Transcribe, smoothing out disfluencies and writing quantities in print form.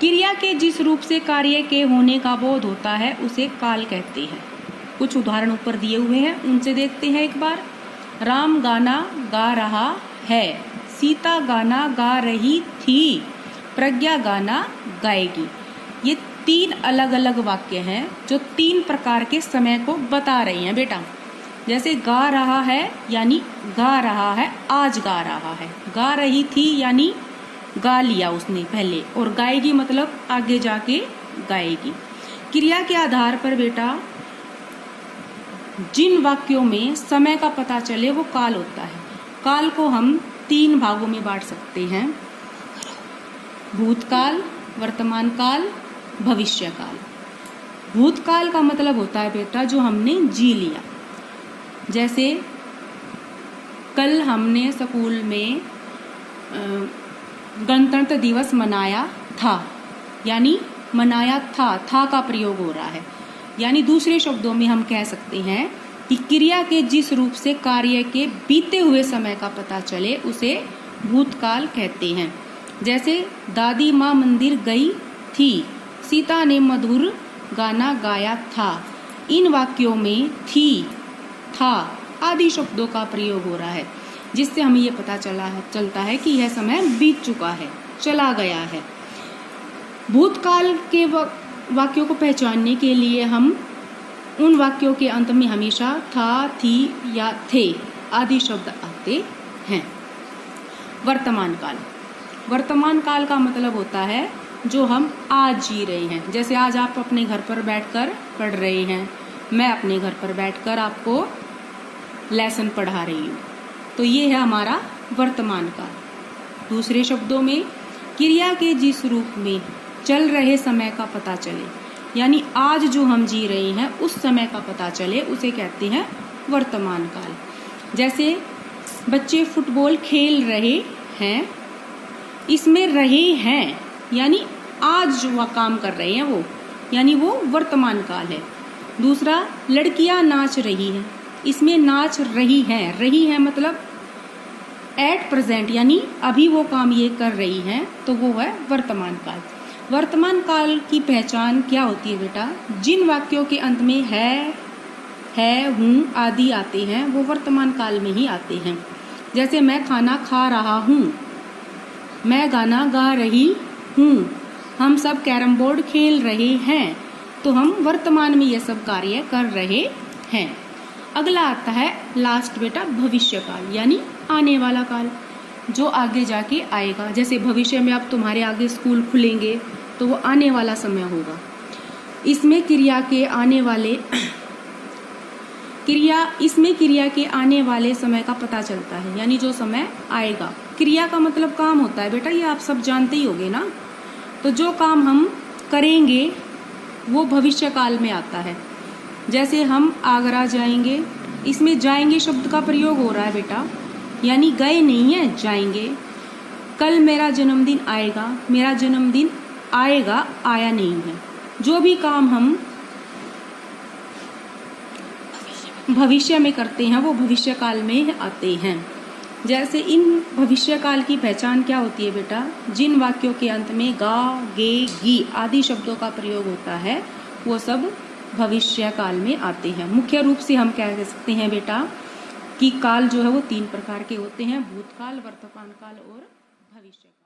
क्रिया के जिस रूप से कार्य के होने का बोध होता है उसे काल कहते हैं। कुछ उदाहरण ऊपर दिए हुए हैं, उनसे देखते हैं एक बार। राम गाना गा रहा है, सीता गाना गा रही थी, प्रज्ञा गाना गाएगी। ये 3 अलग अलग वाक्य हैं जो 3 प्रकार के समय को बता रही हैं बेटा। जैसे गा रहा है यानी गा रहा है, आज गा रहा है। गा रही थी यानी गा लिया उसने पहले, और गाएगी मतलब आगे जाके गाएगी। क्रिया के आधार पर बेटा जिन वाक्यों में समय का पता चले वो काल होता है। काल को हम 3 भागों में बांट सकते हैं, भूतकाल, वर्तमान काल, भविष्य काल। भूतकाल का मतलब होता है बेटा जो हमने जी लिया। जैसे कल हमने स्कूल में गणतंत्र दिवस मनाया था, यानी मनाया था का प्रयोग हो रहा है। यानी दूसरे शब्दों में हम कह सकते हैं कि क्रिया के जिस रूप से कार्य के बीते हुए समय का पता चले उसे भूतकाल कहते हैं। जैसे दादी माँ मंदिर गई थी, सीता ने मधुर गाना गाया था। इन वाक्यों में थी, था आदि शब्दों का प्रयोग हो रहा है, जिससे हमें ये पता चलता है कि यह समय बीत चुका है, चला गया है। भूतकाल के वाक्यों को पहचानने के लिए हम उन वाक्यों के अंत में हमेशा था, थी या थे आदि शब्द आते हैं। वर्तमान काल। वर्तमान काल का मतलब होता है जो हम आज जी रहे हैं। जैसे आज आप अपने घर पर बैठकर पढ़ रहे हैं, मैं अपने घर पर बैठकर आपको लेसन पढ़ा रही हूँ, तो ये है हमारा वर्तमान काल। दूसरे शब्दों में क्रिया के जिस रूप में चल रहे समय का पता चले, यानी आज जो हम जी रहे हैं उस समय का पता चले, उसे कहते हैं वर्तमान काल। जैसे बच्चे फुटबॉल खेल रहे हैं, इसमें रहे हैं यानी आज जो वह काम कर रहे हैं वो, यानी वो वर्तमान काल है। दूसरा, लड़कियां नाच रही हैं, इसमें नाच रही है मतलब एट प्रेजेंट, यानी अभी वो काम ये कर रही हैं, तो वो है वर्तमान काल। वर्तमान काल की पहचान क्या होती है बेटा? जिन वाक्यों के अंत में है, हूँ आदि आते हैं वो वर्तमान काल में ही आते हैं। जैसे मैं खाना खा रहा हूँ, मैं गाना गा रही हूँ, हम सब कैरम बोर्ड खेल रहे हैं, तो हम वर्तमान में ये सब कार्य कर रहे हैं। अगला आता है लास्ट बेटा भविष्य काल, यानी आने वाला काल, जो आगे जाके आएगा। जैसे भविष्य में अब तुम्हारे आगे स्कूल खुलेंगे तो वो आने वाला समय होगा। इसमें क्रिया के आने वाले समय का पता चलता है, यानी जो समय आएगा। क्रिया का मतलब काम होता है बेटा, ये आप सब जानते ही होंगे ना। तो जो काम हम करेंगे वो भविष्य काल में आता है। जैसे हम आगरा जाएंगे, इसमें जाएंगे शब्द का प्रयोग हो रहा है बेटा, यानी गए नहीं है, जाएंगे। कल मेरा जन्मदिन आएगा, मेरा जन्मदिन आएगा, आया नहीं है। जो भी काम हम भविष्य में करते हैं वो भविष्य काल में आते हैं। जैसे इन भविष्य काल की पहचान क्या होती है बेटा? जिन वाक्यों के अंत में गा, गे, गी आदि शब्दों का प्रयोग होता है वो सब भविष्य काल में आते हैं। मुख्य रूप से हम क्या कह सकते हैं बेटा कि काल जो है वो 3 प्रकार के होते हैं: भूतकाल, वर्तमान काल और भविष्य काल।